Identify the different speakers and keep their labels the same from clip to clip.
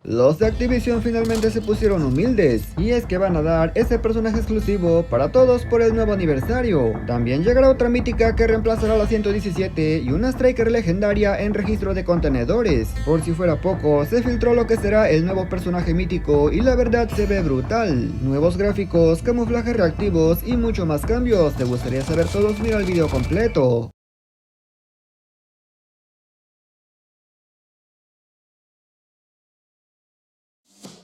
Speaker 1: Los de Activision finalmente se pusieron humildes, y es que van a dar ese personaje exclusivo para todos por el nuevo aniversario. También llegará otra mítica que reemplazará a la 117 y una Striker legendaria en registro de contenedores. Por si fuera poco, se filtró lo que será el nuevo personaje mítico y la verdad se ve brutal. Nuevos gráficos, camuflajes reactivos y mucho más cambios. ¿Te gustaría saber todos? Mira el video completo.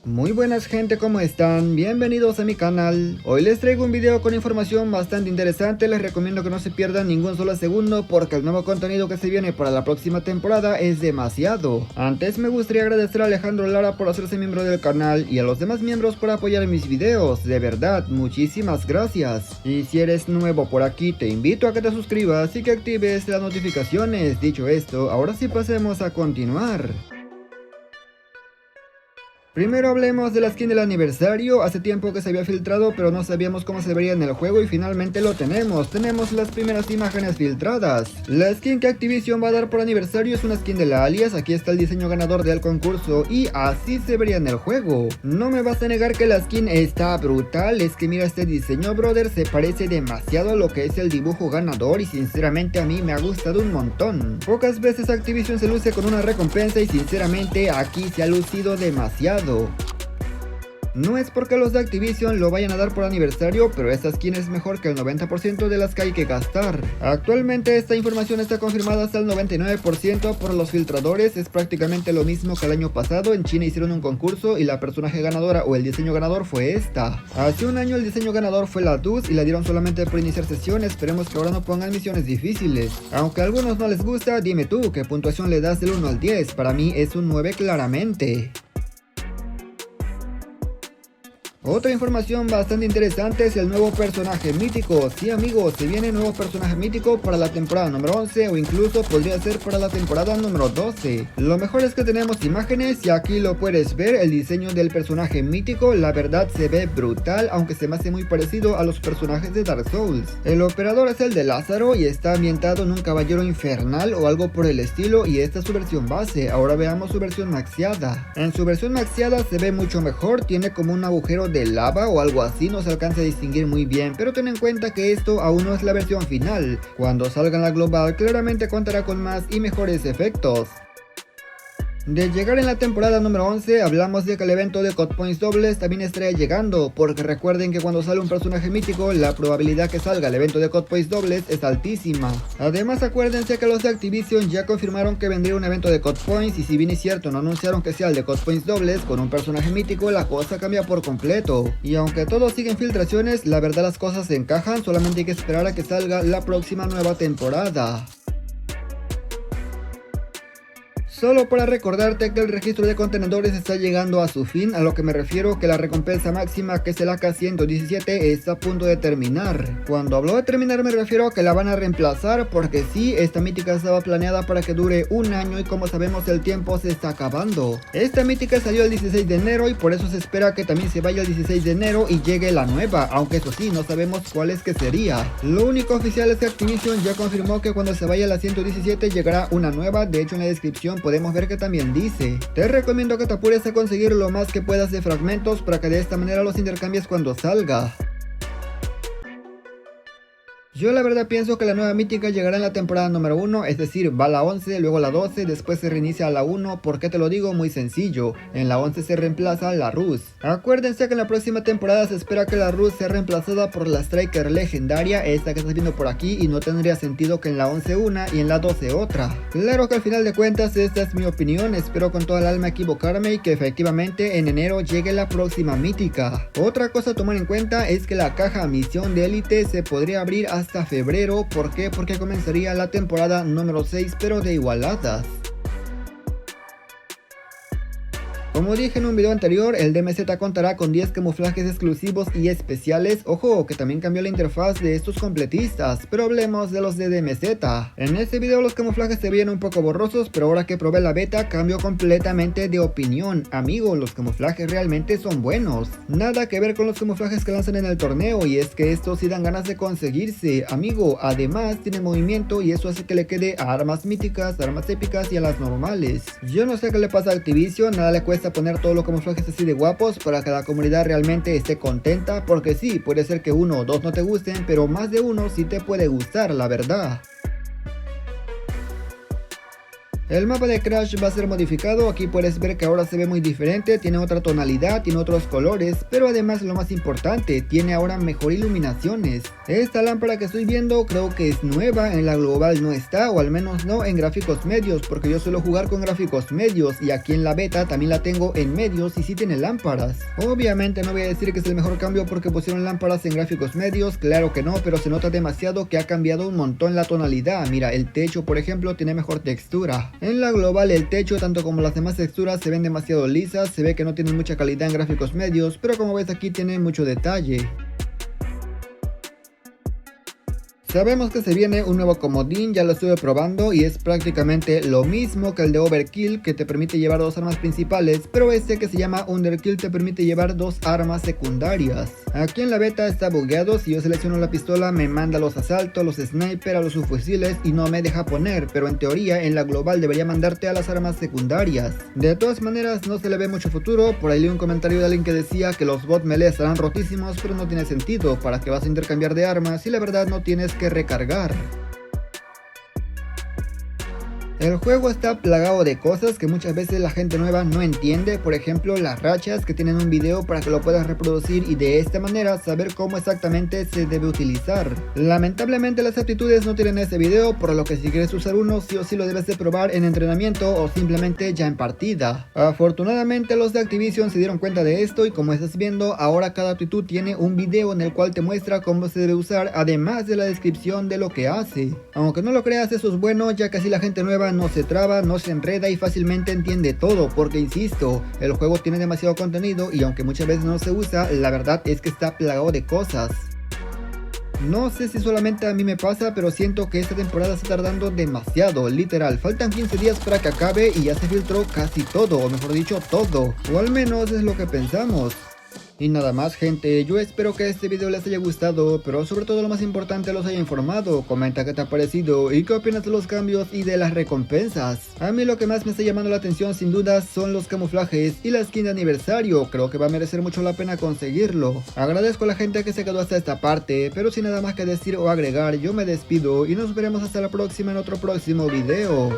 Speaker 1: Muy buenas gente, ¿cómo están? Bienvenidos a mi canal. Hoy les traigo un video con información bastante interesante. Les recomiendo que no se pierdan ningún solo segundo porque el nuevo contenido que se viene para la próxima temporada es demasiado. Antes me gustaría agradecer a Alejandro Lara por hacerse miembro del canal y a los demás miembros por apoyar mis videos. De verdad, muchísimas gracias. Y si eres nuevo por aquí, te invito a que te suscribas y que actives las notificaciones. Dicho esto, ahora sí pasemos a continuar. Primero hablemos de la skin del aniversario. Hace tiempo que se había filtrado pero no sabíamos cómo se vería en el juego y finalmente lo tenemos. Tenemos las primeras imágenes filtradas. La skin que Activision va a dar por aniversario es una skin de la Alias. Aquí está el diseño ganador del concurso y así se vería en el juego. No me vas a negar que la skin está brutal. Es que mira este diseño, brother, se parece demasiado a lo que es el dibujo ganador y sinceramente a mí me ha gustado un montón. Pocas veces Activision se luce con una recompensa y sinceramente aquí se ha lucido demasiado. No es porque los de Activision lo vayan a dar por aniversario, pero esta skin es mejor que el 90% de las que hay que gastar. Actualmente esta información está confirmada hasta el 99% por los filtradores. Es prácticamente lo mismo que el año pasado. En China hicieron un concurso y la personaje ganadora o el diseño ganador fue esta. Hace un año el diseño ganador fue la Duz y la dieron solamente por iniciar sesión. Esperemos que ahora no pongan misiones difíciles. Aunque a algunos no les gusta, dime tú, ¿qué puntuación le das del 1 al 10? Para mí es un 9 claramente. Otra información bastante interesante es el nuevo personaje mítico. Sí amigos, se viene nuevo personaje mítico para la temporada número 11 o incluso podría ser para la temporada número 12. Lo mejor es que tenemos imágenes y aquí lo puedes ver. El diseño del personaje mítico la verdad se ve brutal, aunque se me hace muy parecido a los personajes de Dark Souls. El operador es el de Lázaro y está ambientado en un caballero infernal o algo por el estilo y esta es su versión base. Ahora veamos su versión maxiada. En su versión maxiada se ve mucho mejor, tiene como un agujero de lava o algo así, no se alcanza a distinguir muy bien, pero ten en cuenta que esto aún no es la versión final. Cuando salga en la global claramente contará con más y mejores efectos. De llegar en la temporada número 11, hablamos de que el evento de Cut Points dobles también estaría llegando, porque recuerden que cuando sale un personaje mítico, la probabilidad que salga el evento de Cut Points dobles es altísima. Además acuérdense que los de Activision ya confirmaron que vendría un evento de Cut Points y si bien es cierto no anunciaron que sea el de Cut Points dobles, con un personaje mítico la cosa cambia por completo. Y aunque todos siguen filtraciones, la verdad las cosas se encajan, solamente hay que esperar a que salga la próxima nueva temporada. Solo para recordarte que el registro de contenedores está llegando a su fin, a lo que me refiero que la recompensa máxima que es el AK-117 está a punto de terminar. Cuando hablo de terminar me refiero a que la van a reemplazar porque sí, esta mítica estaba planeada para que dure un año y como sabemos el tiempo se está acabando. Esta mítica salió el 16 de enero y por eso se espera que también se vaya el 16 de enero y llegue la nueva, aunque eso sí, no sabemos cuál es que sería. Lo único oficial es que Activision ya confirmó que cuando se vaya la 117 llegará una nueva, de hecho en la descripción podemos ver que también dice: te recomiendo que te apures a conseguir lo más que puedas de fragmentos para que de esta manera los intercambies cuando salga. Yo la verdad pienso que la nueva mítica llegará en la temporada número 1, es decir, va a la 11, luego la 12, después se reinicia a la 1. ¿Por qué te lo digo? Muy sencillo, en la 11 se reemplaza la Rus. Acuérdense que en la próxima temporada se espera que la Rus sea reemplazada por la Striker legendaria, esta que estás viendo por aquí, y no tendría sentido que en la 11 una y en la 12 otra. Claro que al final de cuentas esta es mi opinión, espero con toda el alma equivocarme y que efectivamente en enero llegue la próxima mítica. Otra cosa a tomar en cuenta es que la caja misión de élite se podría abrir hasta febrero. ¿Por qué? Porque comenzaría la temporada número 6 pero de igualadas. Como dije en un video anterior, el DMZ contará con 10 camuflajes exclusivos y especiales. Ojo, que también cambió la interfaz de estos completistas, pero hablemos de los de DMZ. En este video los camuflajes se veían un poco borrosos, pero ahora que probé la beta cambió completamente de opinión. Amigo, los camuflajes realmente son buenos. Nada que ver con los camuflajes que lanzan en el torneo, y es que estos sí dan ganas de conseguirse. Amigo, además tiene movimiento y eso hace que le quede a armas míticas, armas épicas y a las normales. Yo no sé qué le pasa a Activision, nada le cuesta a poner todos los camuflajes así de guapos para que la comunidad realmente esté contenta, porque sí, puede ser que uno o dos no te gusten, pero más de uno sí te puede gustar, la verdad. El mapa de Crash va a ser modificado, aquí puedes ver que ahora se ve muy diferente, tiene otra tonalidad, tiene otros colores, pero además lo más importante, tiene ahora mejor iluminaciones. Esta lámpara que estoy viendo creo que es nueva, en la global no está, o al menos no en gráficos medios, porque yo suelo jugar con gráficos medios y aquí en la beta también la tengo en medios y sí tiene lámparas. Obviamente no voy a decir que es el mejor cambio porque pusieron lámparas en gráficos medios, claro que no, pero se nota demasiado que ha cambiado un montón la tonalidad. Mira, el techo por ejemplo tiene mejor textura. En la global el techo tanto como las demás texturas se ven demasiado lisas, se ve que no tienen mucha calidad en gráficos medios, pero como ves aquí tiene mucho detalle. Sabemos que se viene un nuevo comodín, ya lo estuve probando y es prácticamente lo mismo que el de Overkill, que te permite llevar dos armas principales, pero este que se llama Underkill te permite llevar dos armas secundarias. Aquí en la beta está bugueado, si yo selecciono la pistola me manda a los asaltos, a los sniper, a los subfusiles y no me deja poner, pero en teoría en la global debería mandarte a las armas secundarias. De todas maneras no se le ve mucho futuro, por ahí leí un comentario de alguien que decía que los bot melee estarán rotísimos, pero no tiene sentido, para que vas a intercambiar de armas y la verdad no tienes que recargar. El juego está plagado de cosas que muchas veces la gente nueva no entiende, por ejemplo las rachas que tienen un video para que lo puedas reproducir y de esta manera saber cómo exactamente se debe utilizar. Lamentablemente las aptitudes no tienen ese video, por lo que si quieres usar uno sí o sí lo debes de probar en entrenamiento o simplemente ya en partida. Afortunadamente los de Activision se dieron cuenta de esto y como estás viendo ahora cada aptitud tiene un video en el cual te muestra cómo se debe usar, además de la descripción de lo que hace. Aunque no lo creas, eso es bueno, ya que así la gente nueva no se traba, no se enreda y fácilmente entiende todo, porque insisto, el juego tiene demasiado contenido y aunque muchas veces no se usa, la verdad es que está plagado de cosas. No sé si solamente a mí me pasa, pero siento que esta temporada está tardando demasiado, literal, faltan 15 días para que acabe y ya se filtró casi todo, o mejor dicho todo, o al menos es lo que pensamos. Y nada más gente, yo espero que este video les haya gustado, pero sobre todo lo más importante los haya informado. Comenta qué te ha parecido y qué opinas de los cambios y de las recompensas. A mí lo que más me está llamando la atención sin duda son los camuflajes y la skin de aniversario, creo que va a merecer mucho la pena conseguirlo. Agradezco a la gente que se quedó hasta esta parte, pero sin nada más que decir o agregar, yo me despido y nos veremos hasta la próxima en otro próximo video.